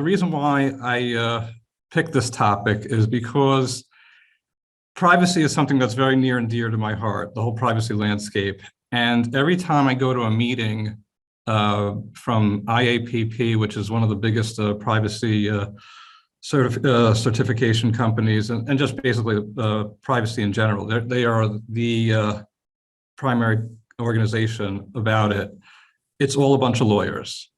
reason why I picked this topic is because privacy is something that's very near and dear to my heart, the whole privacy landscape. And every time I go to a meeting from IAPP, which is one of the biggest privacy certification companies, and just basically privacy in general, they are the primary organization about it. It's all a bunch of lawyers.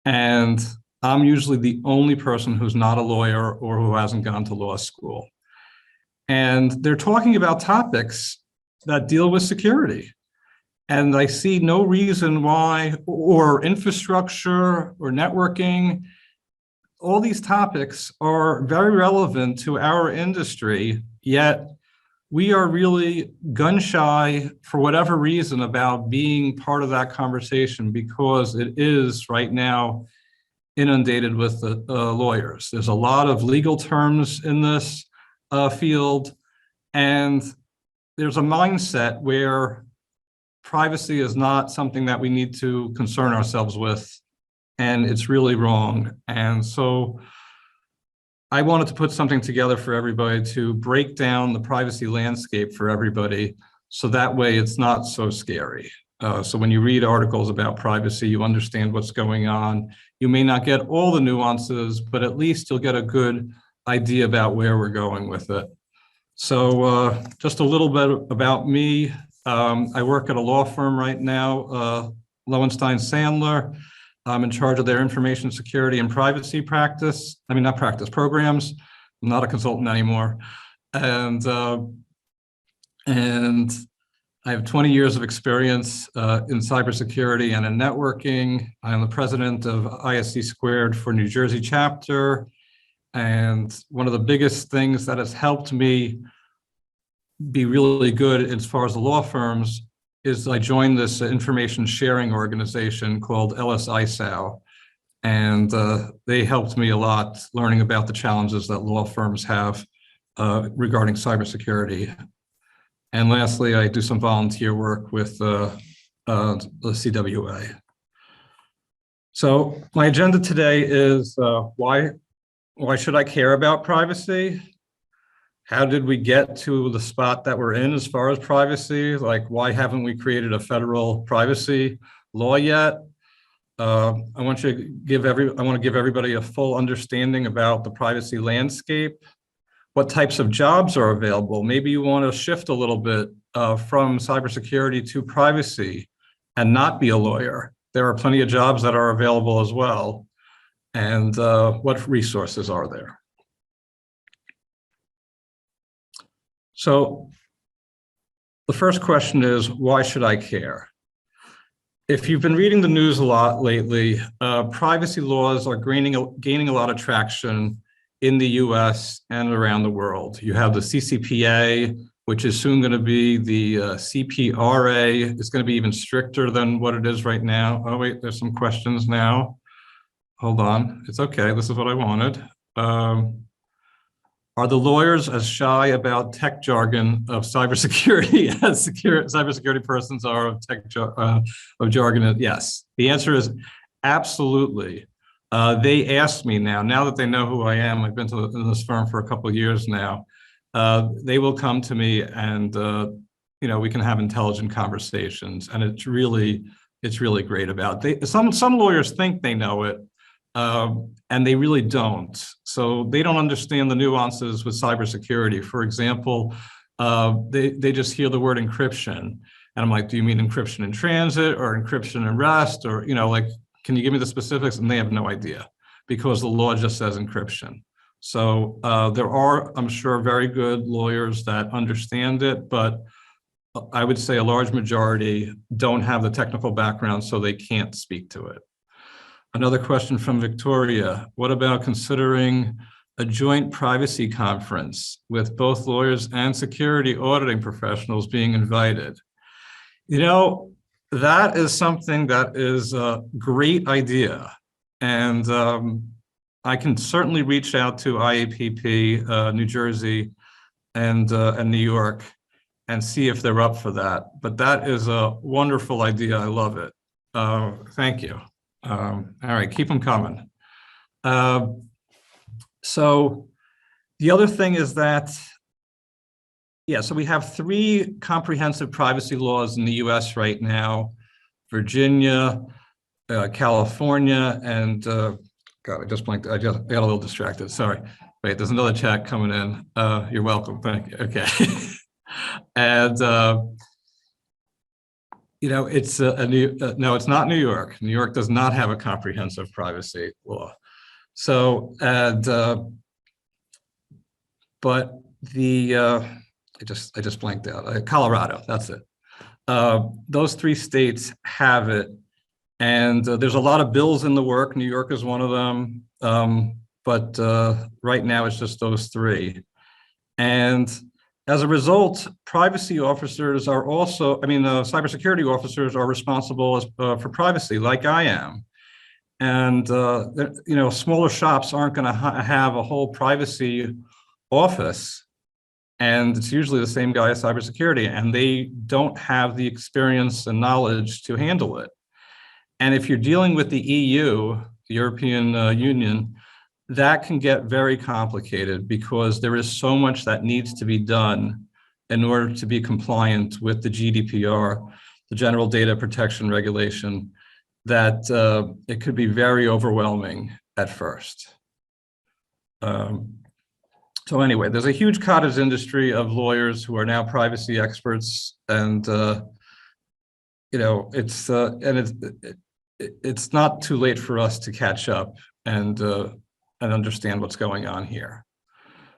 And I'm usually the only person who's not a lawyer or who hasn't gone to law school. And they're talking about topics that deal with security. And I see no reason why, or infrastructure or networking, all these topics are very relevant to our industry, yet we are really gun shy for whatever reason about being part of that conversation, because it is right now inundated with the lawyers. There's a lot of legal terms in this field, and there's a mindset where privacy is not something that we need to concern ourselves with, and it's really wrong. And so I wanted to put something together for everybody to break down the privacy landscape for everybody, so that way it's not so scary. So when you read articles about privacy, you understand what's going on. You may not get all the nuances, but at least you'll get a good idea about where we're going with it. So just a little bit about me. I work at a law firm right now, Lowenstein Sandler. I'm in charge of their information security and privacy practice. I mean, not practice, programs. I'm not a consultant anymore. And I have 20 years of experience in cybersecurity and in networking. I'm the president of ISC Squared for New Jersey chapter. And one of the biggest things that has helped me be really good as far as the law firms is I joined this information sharing organization called LSISAO. And they helped me a lot learning about the challenges that law firms have regarding cybersecurity. And lastly, I do some volunteer work with the CWA. So my agenda today is why should I care about privacy? How did we get to the spot that we're in as far as privacy? Like, why haven't we created a federal privacy law yet? I want to give everybody a full understanding about the privacy landscape. What types of jobs are available? Maybe you want to shift a little bit from cybersecurity to privacy and not be a lawyer. There are plenty of jobs that are available as well. And what resources are there? So the first question is, why should I care? If you've been reading the news a lot lately, privacy laws are gaining a lot of traction in the US and around the world. You have the CCPA, which is soon going to be the CPRA. It's going to be even stricter than what it is right now. Oh, wait, there's some questions now. Hold on. It's okay. This is what I wanted. Are the lawyers as shy about tech jargon of cybersecurity as cybersecurity persons are of of jargon? Yes. The answer is absolutely. They ask me now that they know who I am. I've been to this firm for a couple of years now. They will come to me and we can have intelligent conversations, and it's really great about it. Some lawyers think they know it, and they really don't. So they don't understand the nuances with cybersecurity. For example, they just hear the word encryption, and I'm like, do you mean encryption in transit or encryption in rest, or can you give me the specifics? And they have no idea, because the law just says encryption. So there are, I'm sure, very good lawyers that understand it, but I would say a large majority don't have the technical background, so they can't speak to it. Another question from Victoria: what about considering a joint privacy conference with both lawyers and security auditing professionals being invited? That is something that is a great idea. And I can certainly reach out to IAPP, New Jersey and New York, and see if they're up for that. But that is a wonderful idea. I love it. Thank you. All right, keep them coming. So the other thing is that, yeah, so we have 3 comprehensive privacy laws in the US right now: Virginia, California, and God, I just blanked. I got a little distracted. Sorry. Wait, there's another chat coming in. You're welcome. Thank you. Okay. And you know, it's no, it's not New York. New York does not have a comprehensive privacy law. So, and but the I just blanked out. Colorado, that's it. Those 3 states have it, and there's a lot of bills in the work. New York is one of them, but right now it's just those 3. And as a result, privacy officers are also, cybersecurity officers are responsible for privacy, like I am. And you know, smaller shops aren't going to have a whole privacy office, and it's usually the same guy at cybersecurity, and they don't have the experience and knowledge to handle it. And if you're dealing with the EU, the European Union, that can get very complicated because there is so much that needs to be done in order to be compliant with the GDPR, the General Data Protection Regulation, that it could be very overwhelming at first. So anyway, there's a huge cottage industry of lawyers who are now privacy experts, and you know, it's not too late for us to catch up and understand what's going on here.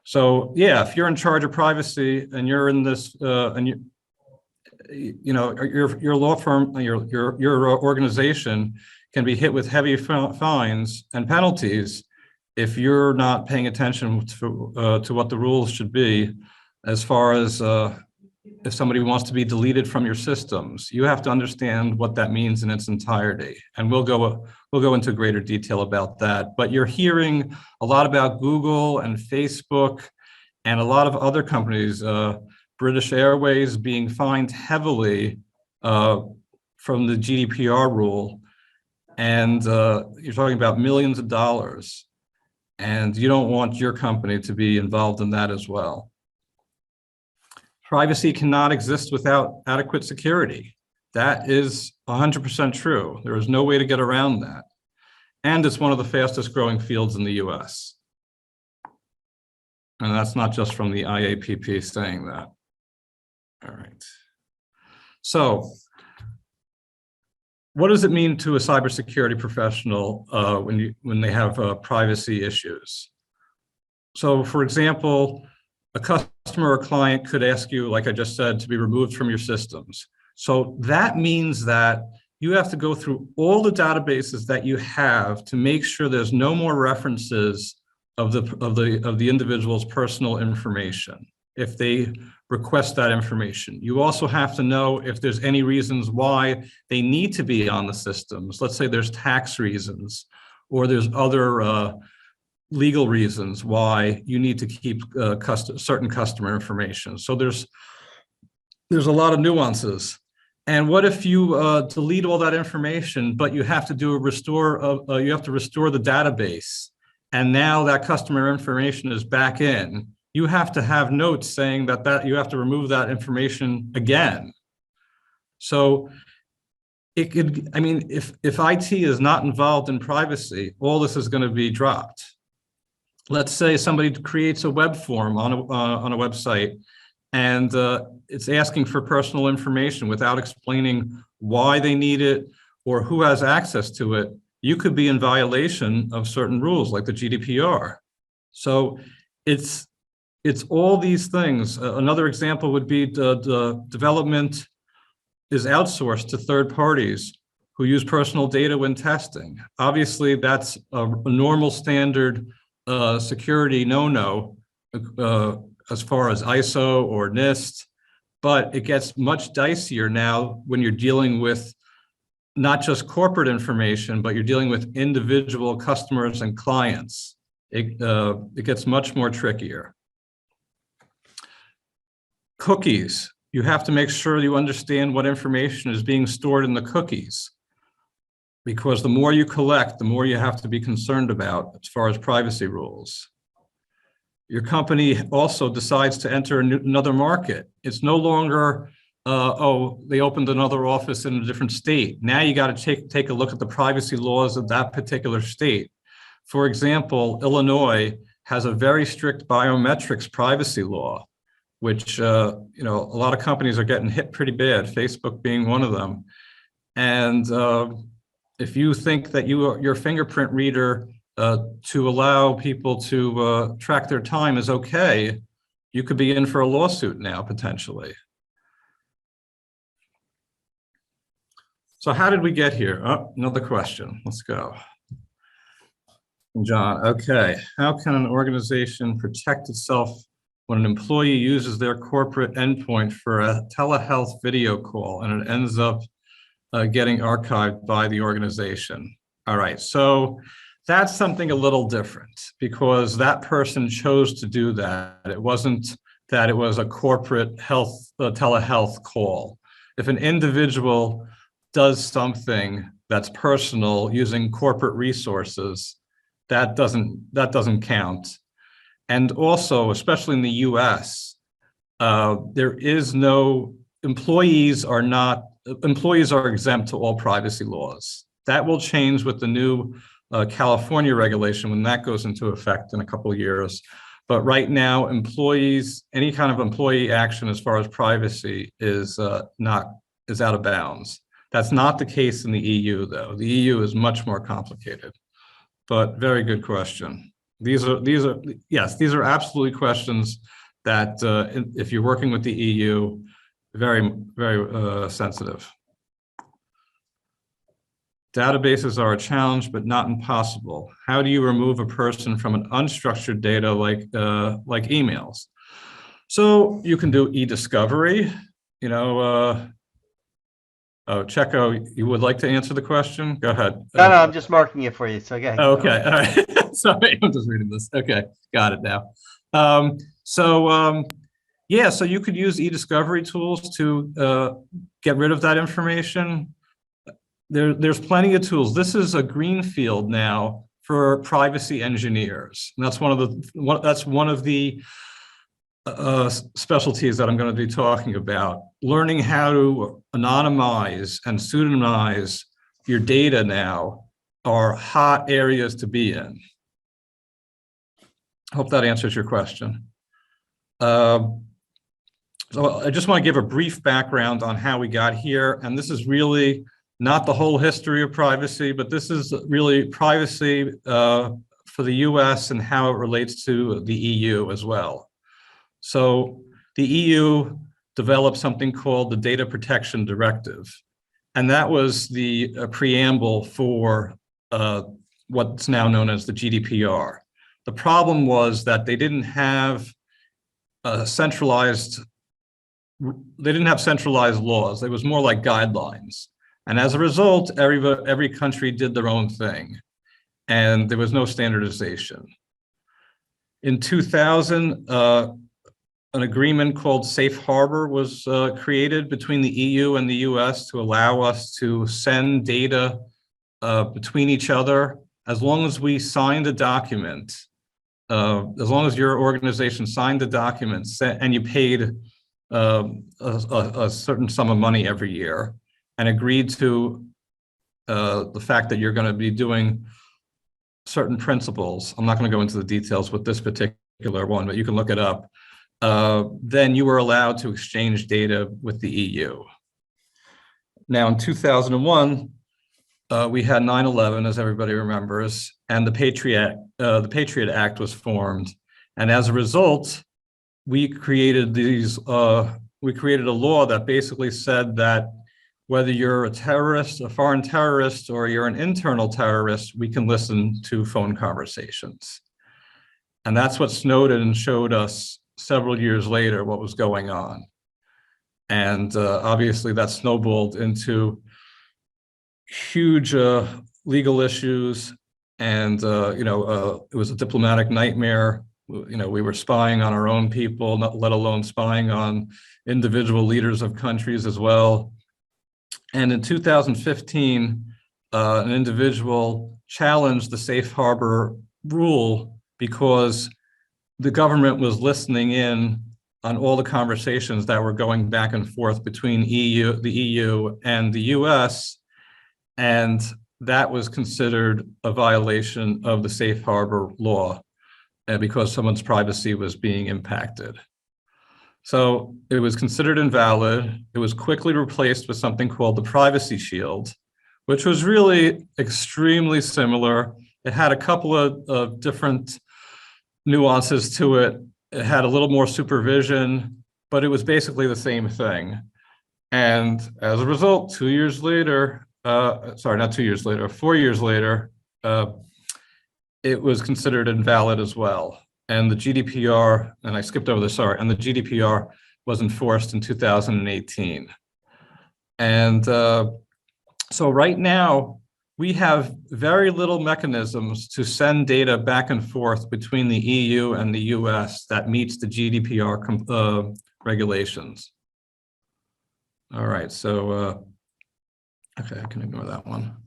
So yeah, if you're in charge of privacy and you're in this, and you know, your law firm, your organization can be hit with heavy fines and penalties if you're not paying attention to what the rules should be, as far as if somebody wants to be deleted from your systems. You have to understand what that means in its entirety, and we'll go into greater detail about that. But you're hearing a lot about Google and Facebook and a lot of other companies, British Airways being fined heavily from the GDPR rule, and you're talking about millions of dollars, and you don't want your company to be involved in that as well. Privacy cannot exist without adequate security. That is 100% true. There is no way to get around that. And it's one of the fastest growing fields in the US. And that's not just from the IAPP saying that. All right. So what does it mean to a cybersecurity professional when they have privacy issues? So for example, a customer or client could ask you, like I just said, to be removed from your systems. So that means that you have to go through all the databases that you have to make sure there's no more references of the individual's personal information if they request that information. You also have to know if there's any reasons why they need to be on the systems. Let's say there's tax reasons, or there's other legal reasons why you need to keep certain customer information. So there's a lot of nuances. And what if you delete all that information, but you have to do a restore? You have to restore the database, and now that customer information is back in. You have to have notes saying that you have to remove that information again. So it could, I mean, if IT is not involved in privacy, all this is going to be dropped. Let's say somebody creates a web form on a website, and it's asking for personal information without explaining why they need it or who has access to it. You could be in violation of certain rules like the GDPR. So it's all these things. Another example would be the development is outsourced to third parties who use personal data when testing. Obviously, that's a normal standard security no-no as far as ISO or NIST, but it gets much dicier now when you're dealing with not just corporate information, but you're dealing with individual customers and clients. It gets much more trickier. Cookies. You have to make sure you understand what information is being stored in the cookies, because the more you collect, the more you have to be concerned about as far as privacy rules. Your company also decides to enter another market. It's no longer, oh, they opened another office in a different state. Now you got to take a look at the privacy laws of that particular state. For example, Illinois has a very strict biometrics privacy law, which a lot of companies are getting hit pretty bad, Facebook being one of them. And if you think that your fingerprint reader to allow people to track their time is okay, you could be in for a lawsuit now, potentially. So how did we get here? Oh, another question. Let's go. John, okay. How can an organization protect itself when an employee uses their corporate endpoint for a telehealth video call and it ends up getting archived by the organization? All right, so that's something a little different because that person chose to do that. It wasn't that it was a corporate health telehealth call. If an individual does something that's personal using corporate resources, that doesn't count. And also, especially in the US, there is no, employees are exempt to all privacy laws. That will change with the new California regulation when that goes into effect in a couple of years. But right now, employees, any kind of employee action as far as privacy is out of bounds. That's not the case in the EU, though. The EU is much more complicated. But very good question. These are absolutely questions that if you're working with the EU, very, very sensitive. Databases are a challenge, but not impossible. How do you remove a person from an unstructured data like emails? So you can do e-discovery. Oh, Checo, you would like to answer the question? Go ahead. No, I'm just marking it for you. So go ahead. Okay, all right. Sorry, I'm just reading this. Okay, got it now. Yeah, so you could use e-discovery tools to get rid of that information. There's plenty of tools. This is a green field now for privacy engineers. And that's one of the specialties that I'm going to be talking about. Learning how to anonymize and pseudonymize your data now are hot areas to be in. Hope that answers your question. So I just want to give a brief background on how we got here. And this is really not the whole history of privacy, but this is really privacy for the US and how it relates to the EU as well. So the EU developed something called the Data Protection Directive. And that was the preamble for what's now known as the GDPR. The problem was that they didn't have centralized laws. It was more like guidelines. And as a result, every country did their own thing. And there was no standardization. In 2000, an agreement called Safe Harbor was created between the EU and the US to allow us to send data between each other as long as we signed a document, as long as your organization signed the document and you paid a certain sum of money every year and agreed to the fact that you're going to be doing certain principles. I'm not going to go into the details with this particular one, but you can look it up. Then you were allowed to exchange data with the EU. Now in 2001, we had 9/11, as everybody remembers, and the Patriot Act was formed. And as a result, we created a law that basically said that whether you're a terrorist, a foreign terrorist, or you're an internal terrorist, we can listen to phone conversations. And that's what Snowden showed us several years later what was going on. And obviously that snowballed into huge legal issues. And, it was a diplomatic nightmare. We were spying on our own people, let alone spying on individual leaders of countries as well. And in 2015, an individual challenged the safe harbor rule because the government was listening in on all the conversations that were going back and forth between the EU and the US, and that was considered a violation of the safe harbor law because someone's privacy was being impacted. So it was considered invalid. It was quickly replaced with something called the Privacy Shield, which was really extremely similar. It had a couple of different nuances to it. It had a little more supervision, but it was basically the same thing. And as a result, 2 years later, sorry, not 2 years later, 4 years later, it was considered invalid as well. And the GDPR, and I skipped over this, sorry, and the GDPR was enforced in 2018. And so right now, we have very little mechanisms to send data back and forth between the EU and the US that meets the GDPR regulations. All right, so, okay, I can ignore that one.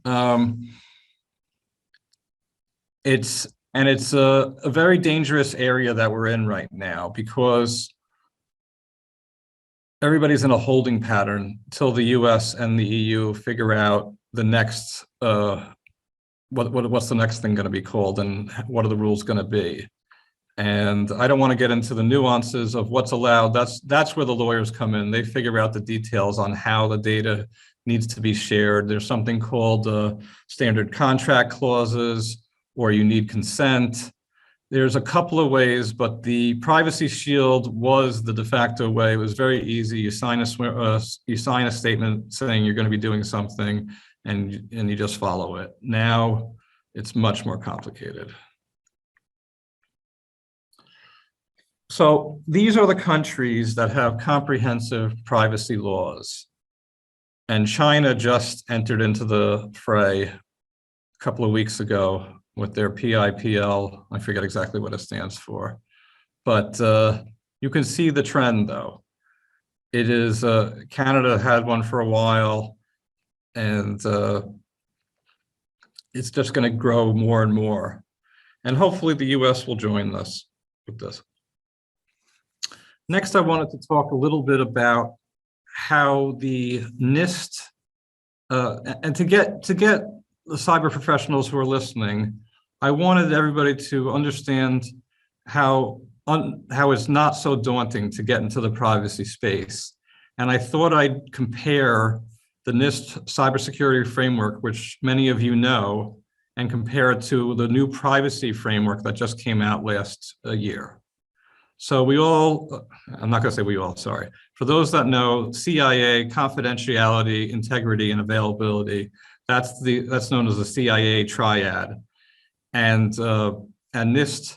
It's a very dangerous area that we're in right now because everybody's in a holding pattern till the US and the EU figure out the next, what's the next thing going to be called and what are the rules going to be. And I don't want to get into the nuances of what's allowed. That's where the lawyers come in. They figure out the details on how the data needs to be shared. There's something called standard contract clauses, or you need consent. There's a couple of ways, but the Privacy Shield was the de facto way. It was very easy. You sign a statement saying you're going to be doing something, and you just follow it. Now it's much more complicated. So these are the countries that have comprehensive privacy laws. And China just entered into the fray a couple of weeks ago with their PIPL. I forget exactly what it stands for. But you can see the trend, though. It is, Canada had one for a while, and it's just going to grow more and more. And hopefully the US will join us with this. Next, I wanted to talk a little bit about how the NIST, and to get the cyber professionals who are listening, I wanted everybody to understand how it's not so daunting to get into the privacy space. And I thought I'd compare the NIST cybersecurity framework, which many of you know, and compare it to the new privacy framework that just came out last year. So we all, I'm not going to say we all, sorry. For those that know, CIA, confidentiality, integrity, and availability, that's known as the CIA triad. And NIST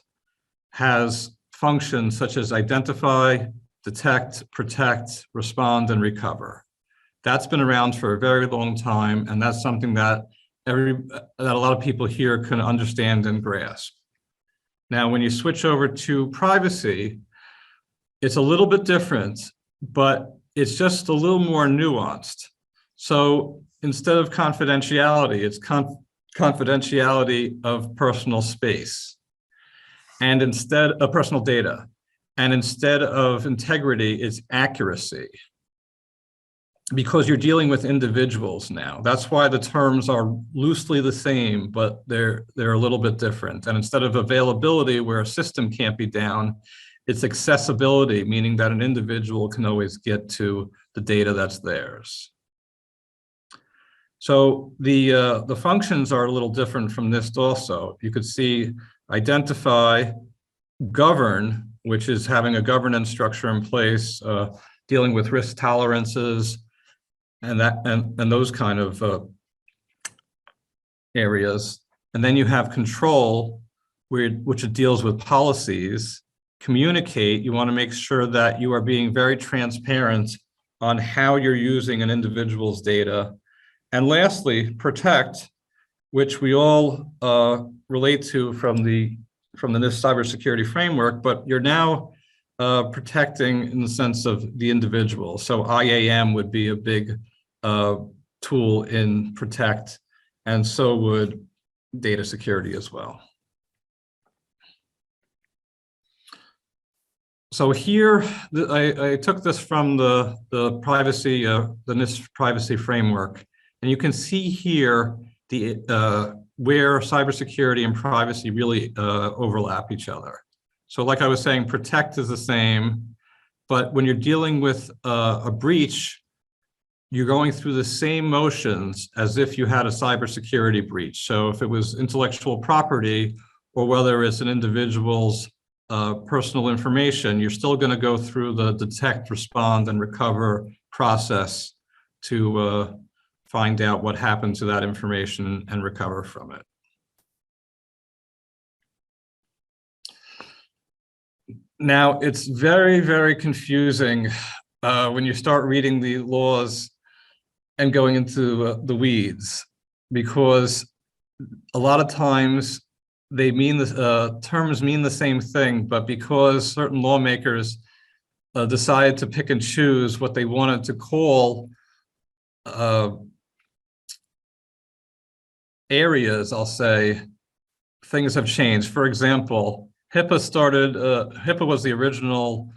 has functions such as identify, detect, protect, respond, and recover. That's been around for a very long time, and that's something that a lot of people here can understand and grasp. Now, when you switch over to privacy, it's a little bit different, but it's just a little more nuanced. So instead of confidentiality, it's confidentiality of personal space, and instead of personal data, and instead of integrity, it's accuracy. Because you're dealing with individuals now. That's why the terms are loosely the same, but they're a little bit different. And instead of availability, where a system can't be down, it's accessibility, meaning that an individual can always get to the data that's theirs. So the functions are a little different from NIST also. You could see identify, govern, which is having a governance structure in place, dealing with risk tolerances, and those kind of areas. And then you have control, which deals with policies. Communicate, you want to make sure that you are being very transparent on how you're using an individual's data. And lastly, protect, which we all relate to from the NIST cybersecurity framework, but you're now protecting in the sense of the individual. So IAM would be a big tool in protect, and so would data security as well. So here, I took this from the NIST privacy framework, and you can see here where cybersecurity and privacy really overlap each other. So like I was saying, protect is the same, but when you're dealing with a breach, you're going through the same motions as if you had a cybersecurity breach. So if it was intellectual property, or whether it's an individual's personal information, you're still going to go through the detect, respond, and recover process to find out what happened to that information and recover from it. Now, it's very, very confusing when you start reading the laws and going into the weeds, because a lot of times they mean terms mean the same thing, but because certain lawmakers decided to pick and choose what they wanted to call areas, I'll say, things have changed. For example, HIPAA was the original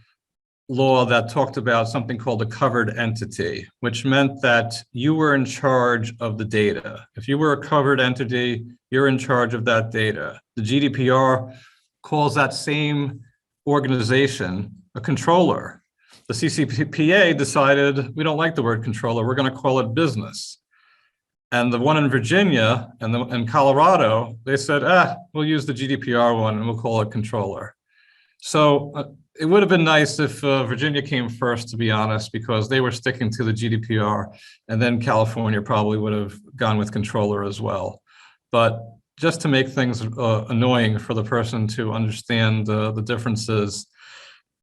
law that talked about something called a covered entity, which meant that you were in charge of the data. If you were a covered entity, you're in charge of that data. The GDPR calls that same organization a controller. The CCPA decided, we don't like the word controller, we're going to call it business. And the one in Virginia and Colorado, they said, we'll use the GDPR one and we'll call it controller. So it would have been nice if Virginia came first, to be honest, because they were sticking to the GDPR, and then California probably would have gone with controller as well. But just to make things annoying for the person to understand the differences,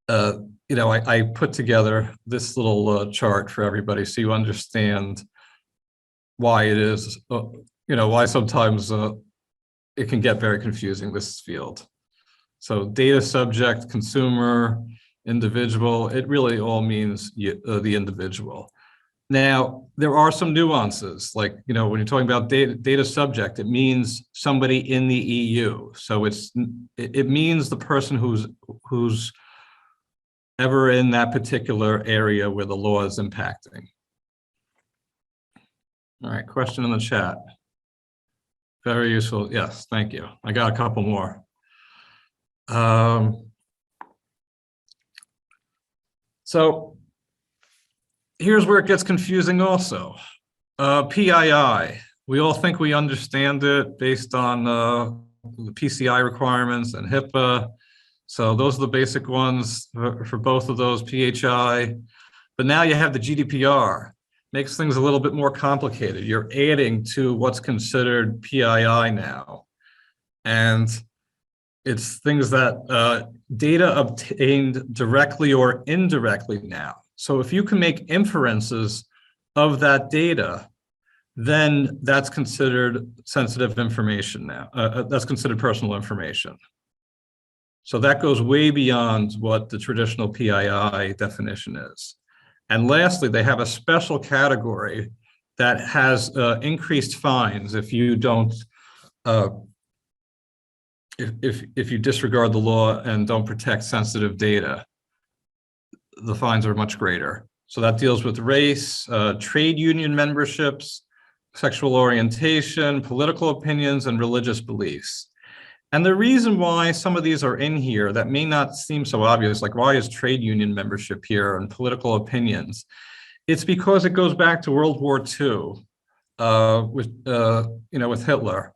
I put together this little chart for everybody so you understand why it is, why sometimes it can get very confusing, this field. So data subject, consumer, individual, it really all means the individual. Now, there are some nuances, like, when you're talking about data subject, it means somebody in the EU. So it means the person who's ever in that particular area where the law is impacting. All right, question in the chat. Very useful. Yes, thank you. I got a couple more. So here's where it gets confusing also. PII, we all think we understand it based on the PCI requirements and HIPAA. So those are the basic ones for both of those, PHI. But now you have the GDPR. Makes things a little bit more complicated. You're adding to what's considered PII now. And it's things that data obtained directly or indirectly now. So if you can make inferences of that data, then that's considered sensitive information now. That's considered personal information. So that goes way beyond what the traditional PII definition is. And lastly, they have a special category that has increased fines if you don't, if you disregard the law and don't protect sensitive data. The fines are much greater. So that deals with race, trade union memberships, sexual orientation, political opinions, and religious beliefs. And the reason why some of these are in here that may not seem so obvious, like why is trade union membership here and political opinions? It's because it goes back to World War II with Hitler.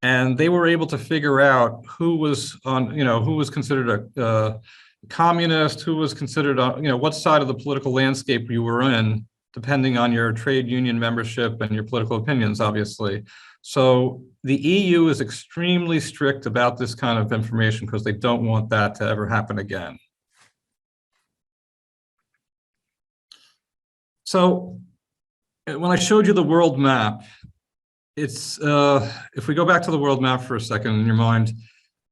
And they were able to figure out who was who was considered a communist, who was considered, what side of the political landscape you were in, depending on your trade union membership and your political opinions, obviously. So the EU is extremely strict about this kind of information because they don't want that to ever happen again. So when I showed you the world map, it's, if we go back to the world map for a second in your mind,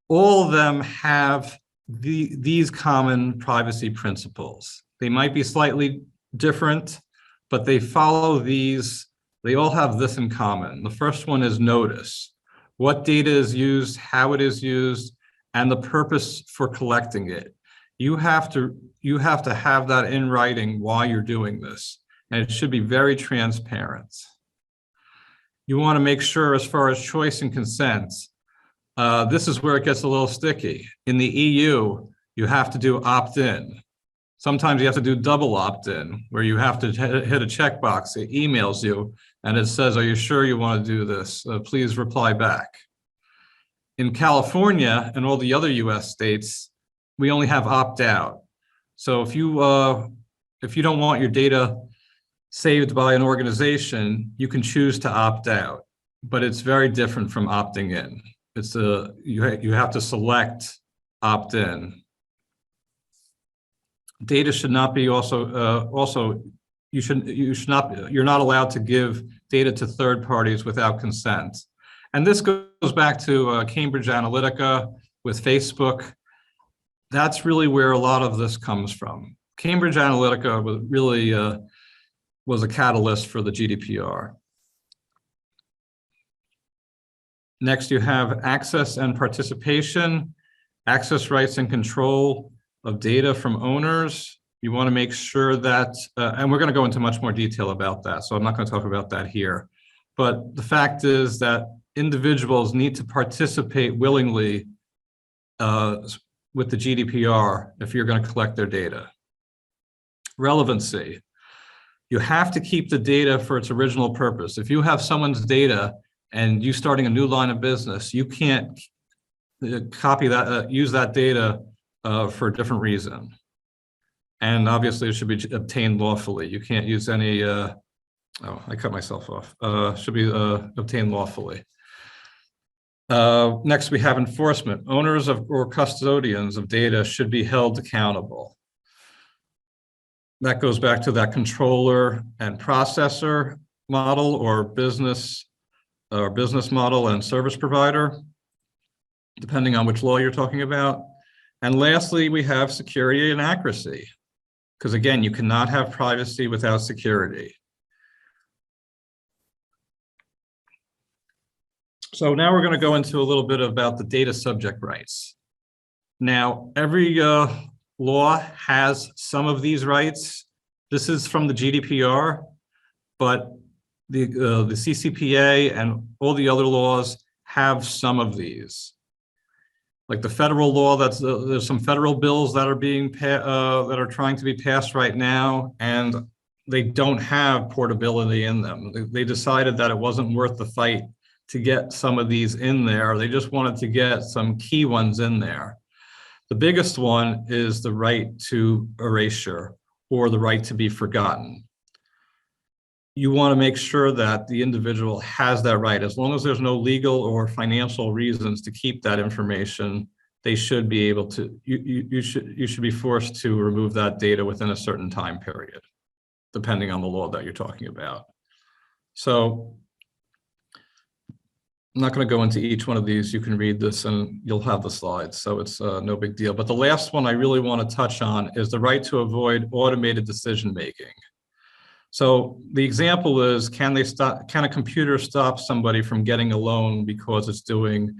all of them have these common privacy principles. They might be slightly different, but they follow these they all have this in common. The first one is notice. What data is used, how it is used, and the purpose for collecting it. You have to have that in writing while you're doing this, and it should be very transparent. You want to make sure, as far as choice and consent, this is where it gets a little sticky. In the EU, you have to do opt-in. Sometimes you have to do double opt-in, where you have to hit a checkbox. It emails you, and it says, are you sure you want to do this? Please reply back. In California and all the other US states, we only have opt-out. So if you don't want your data saved by an organization, you can choose to opt out, but it's very different from opting in. It's you have to select opt-in. Data should not be you're not allowed to give data to third parties without consent. And this goes back to Cambridge Analytica with Facebook. That's really where a lot of this comes from. Cambridge Analytica was a catalyst for the GDPR. Next, you have access and participation, access rights and control of data from owners. You want to make sure that, and we're going to go into much more detail about that, so I'm not going to talk about that here. But the fact is that individuals need to participate willingly with the GDPR if you're going to collect their data. Relevancy. You have to keep the data for its original purpose. If you have someone's data and you starting a new line of business, you can't copy that, use that data for a different reason. And obviously it should be obtained lawfully. You can't use any, oh, I cut myself off. Should be obtained lawfully. Next, we have enforcement. Owners or custodians of data should be held accountable. That goes back to that controller and processor model, or business model and service provider, depending on which law you're talking about. And lastly, we have security and accuracy, because again, you cannot have privacy without security. So now we're going to go into a little bit about the data subject rights. Now, every law has some of these rights. This is from the GDPR, but the CCPA and all the other laws have some of these. Like the federal law, there's some federal bills that are being that are trying to be passed right now, and they don't have portability in them. They decided that it wasn't worth the fight to get some of these in there. They just wanted to get some key ones in there. The biggest one is the right to erasure, or the right to be forgotten. You want to make sure that the individual has that right. As long as there's no legal or financial reasons to keep that information, they should be able to, you should be forced to remove that data within a certain time period, depending on the law that you're talking about. So I'm not going to go into each one of these. You can read this and you'll have the slides, so it's no big deal. But the last one I really want to touch on is the right to avoid automated decision-making. So the example is, can a computer stop somebody from getting a loan because it's doing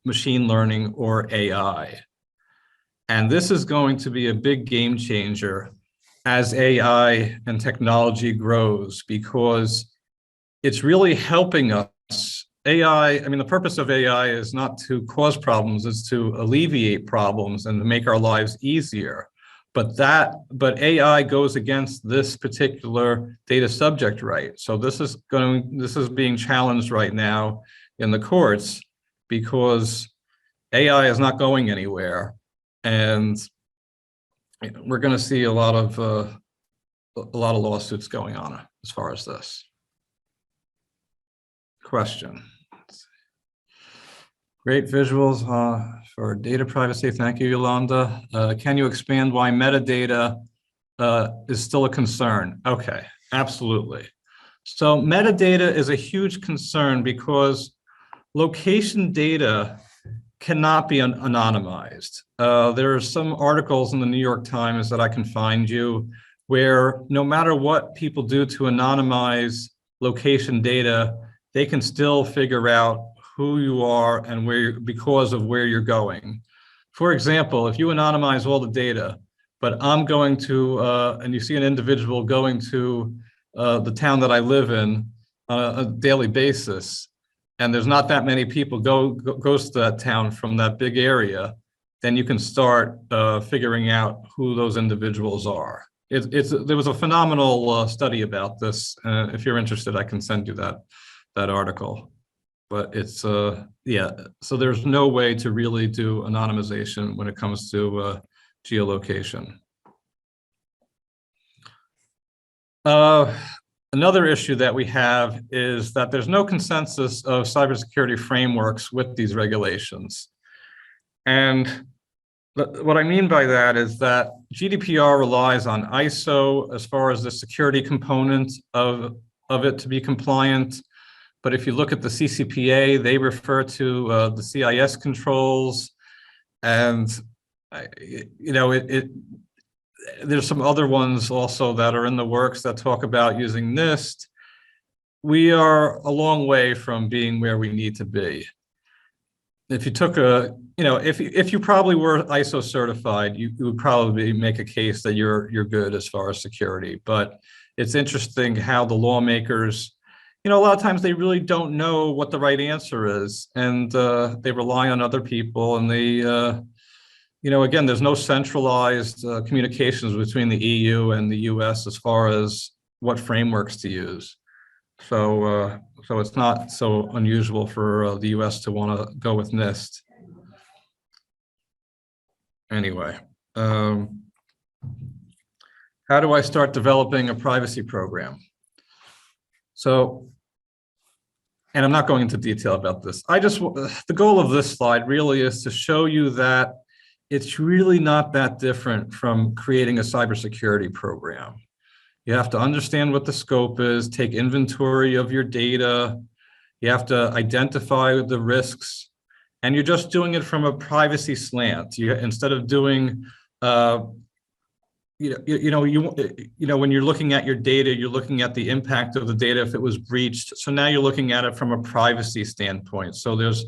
machine learning or AI? And this is going to be a big game changer as AI and technology grows, because it's really helping us. AI, I mean, the purpose of AI is not to cause problems, it's to alleviate problems and to make our lives easier. But AI goes against this particular data subject right. So this is being challenged right now in the courts, because AI is not going anywhere, and we're going to see a lot of lawsuits going on as far as this. Question. Great visuals for data privacy. Thank you, Yolanda. Can you expand why metadata is still a concern? Okay, absolutely. So metadata is a huge concern because location data cannot be anonymized. There are some articles in the New York Times that I can find you where no matter what people do to anonymize location data, they can still figure out who you are and where because of where you're going. For example, if you anonymize all the data, but I'm going to, and you see an individual going to the town that I live in on a daily basis, and there's not that many people goes to that town from that big area, then you can start figuring out who those individuals are. There was a phenomenal study about this. If you're interested, I can send you that article. But it's yeah. So there's no way to really do anonymization when it comes to geolocation. Another issue that we have is that there's no consensus of cybersecurity frameworks with these regulations. And what I mean by that is that GDPR relies on ISO as far as the security component of it to be compliant. But if you look at the CCPA, they refer to the CIS controls, and there's some other ones also that are in the works that talk about using NIST. We are a long way from being where we need to be. If you took if you probably were ISO certified, you would probably make a case that you're good as far as security. But it's interesting how the lawmakers, a lot of times they really don't know what the right answer is, and they rely on other people, and they, again, there's no centralized communications between the EU and the US as far as what frameworks to use. So it's not so unusual for the US to want to go with NIST. Anyway, how do I start developing a privacy program? So, and I'm not going into detail about this. The goal of this slide really is to show you that it's really not that different from creating a cybersecurity program. You have to understand what the scope is, take inventory of your data. You have to identify the risks, and you're just doing it from a privacy slant. Instead of doing, when you're looking at your data, you're looking at the impact of the data if it was breached. So now you're looking at it from a privacy standpoint. So there's,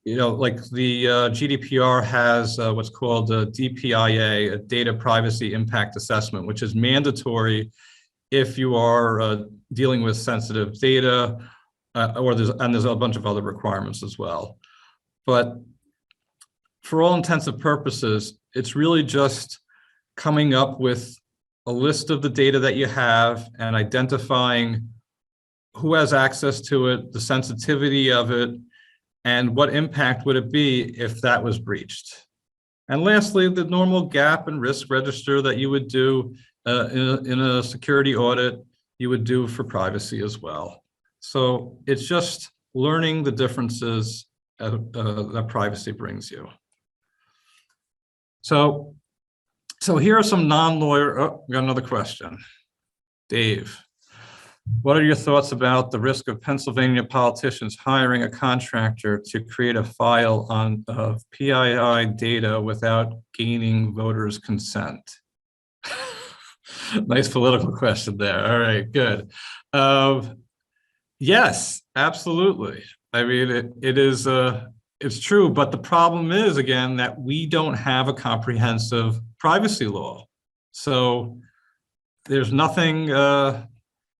like the GDPR has what's called a DPIA, a data privacy impact assessment, which is mandatory if you are dealing with sensitive data, there's a bunch of other requirements as well. But for all intents and purposes, it's really just coming up with a list of the data that you have and identifying who has access to it, the sensitivity of it, and what impact would it be if that was breached. And lastly, the normal gap and risk register that you would do in a security audit, you would do for privacy as well. So it's just learning the differences that privacy brings you. So here are some non-lawyer, oh, we got another question. Dave, what are your thoughts about the risk of Pennsylvania politicians hiring a contractor to create a file on PII data without gaining voters' consent? Nice political question there. All right, good. Yes, absolutely. I mean, it's true, but the problem is, again, that we don't have a comprehensive privacy law. So there's nothing,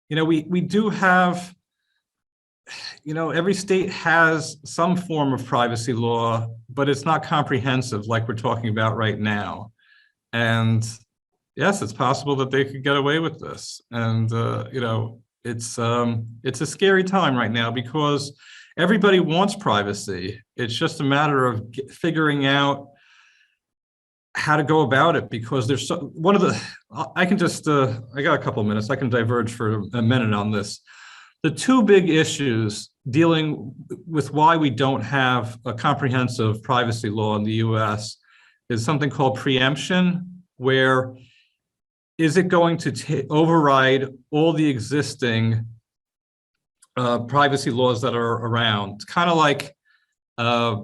we do have, every state has some form of privacy law, but it's not comprehensive like we're talking about right now. And yes, it's possible that they could get away with this. And, it's a scary time right now because everybody wants privacy. It's just a matter of figuring out how to go about it, because there's I got a couple of minutes. I can diverge for a minute on this. The two big issues dealing with why we don't have a comprehensive privacy law in the US is something called preemption, where is it going to override all the existing privacy laws that are around? It's kind of like, a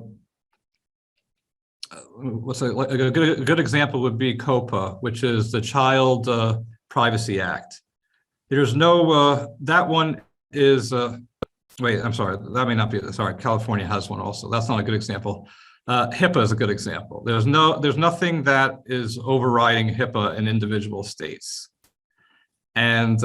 good example would be COPA, which is the Child Privacy Act. There's no, that one is, wait, I'm sorry, that may not be, sorry, California has one also. That's not a good example. HIPAA is a good example. There's nothing that is overriding HIPAA in individual states. And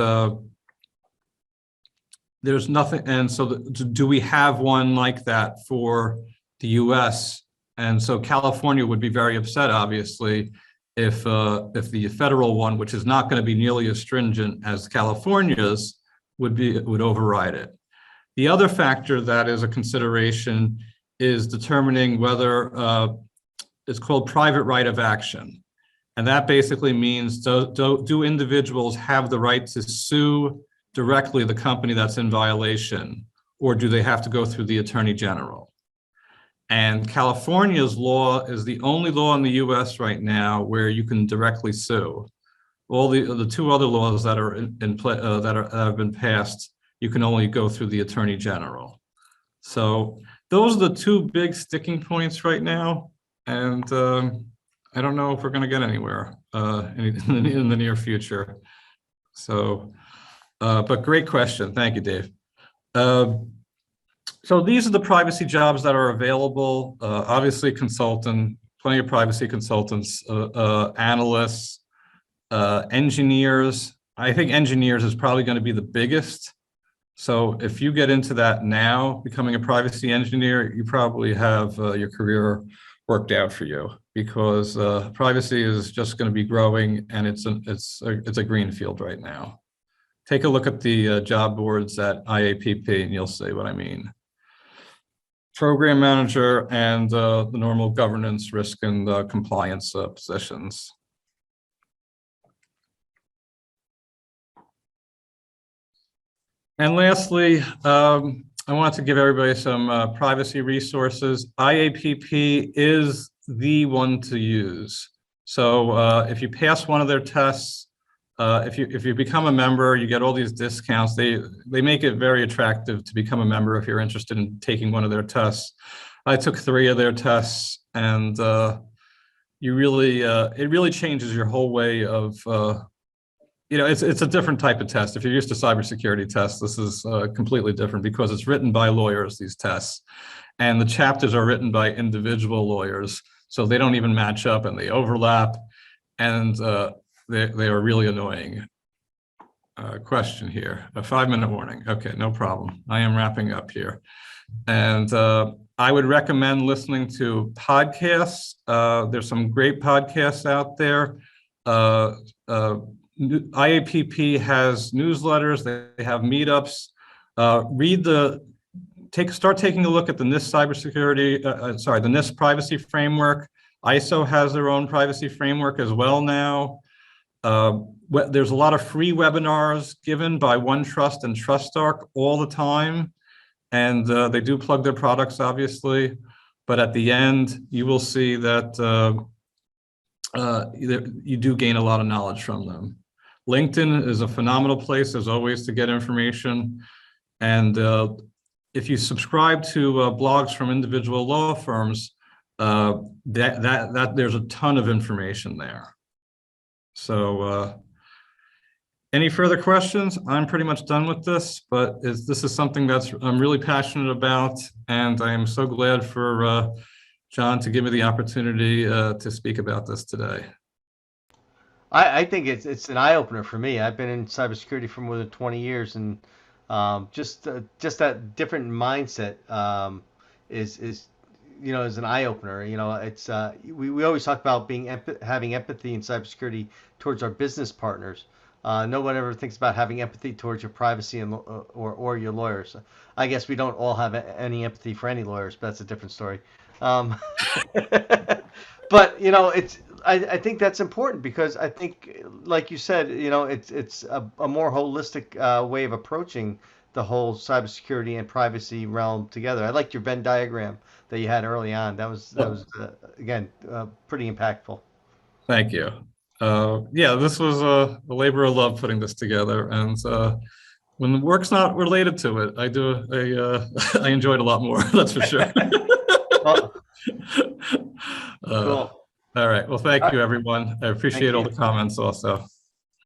there's nothing, and so do we have one like that for the US? And so California would be very upset, obviously, if the federal one, which is not going to be nearly as stringent as California's, would override it. The other factor that is a consideration is determining whether it's called private right of action. And that basically means do individuals have the right to sue directly the company that's in violation, or do they have to go through the Attorney General? And California's law is the only law in the US right now where you can directly sue. All the two other laws that are that have been passed, you can only go through the Attorney General. So those are the two big sticking points right now. And I don't know if we're going to get anywhere in the near future. So, but great question. Thank you, Dave. So these are the privacy jobs that are available. Obviously, consultant, plenty of privacy consultants, analysts, engineers. I think engineers is probably going to be the biggest. So if you get into that now, becoming a privacy engineer, you probably have your career worked out for you, because privacy is just going to be growing, and it's a green field right now. Take a look at the job boards at IAPP, and you'll see what I mean. Program manager and the normal governance, risk, and compliance positions. And lastly, I want to give everybody some privacy resources. IAPP is the one to use. So if you pass one of their tests, if you become a member, you get all these discounts. They make it very attractive to become a member if you're interested in taking one of their tests. I took 3 of their tests, and it really changes your whole way of it's a different type of test. If you're used to cybersecurity tests, this is completely different, because it's written by lawyers, these tests, and the chapters are written by individual lawyers, so they don't even match up and they overlap, and they are really annoying. Question here, a 5-minute warning. Okay, no problem. I am wrapping up here. And I would recommend listening to podcasts. There's some great podcasts out there. IAPP has newsletters, they have meetups. Start taking a look at the NIST cybersecurity, the NIST privacy framework. ISO has their own privacy framework as well now. There's a lot of free webinars given by OneTrust and TrustArc all the time. And they do plug their products, obviously. But at the end, you will see that you do gain a lot of knowledge from them. LinkedIn is a phenomenal place, as always, to get information. And if you subscribe to blogs from individual law firms, there's a ton of information there. So any further questions? I'm pretty much done with this, but this is something I'm really passionate about, and I am so glad for John to give me the opportunity to speak about this today. I think it's an eye opener for me. I've been in cybersecurity for more than 20 years, and just that different mindset is is an eye opener. It's we always talk about having empathy in cybersecurity towards our business partners. No one ever thinks about having empathy towards your privacy and or your lawyers. I guess we don't all have any empathy for any lawyers, but that's a different story. But I think that's important, because I think, like you said, it's a more holistic way of approaching the whole cybersecurity and privacy realm together. I liked your Venn diagram that you had early on. That was again pretty impactful. Thank you. Yeah, this was a labor of love putting this together, and when the work's not related to it, I enjoy it a lot more. That's for sure. Well, cool. All right. Well, thank you, everyone. I appreciate all the comments also.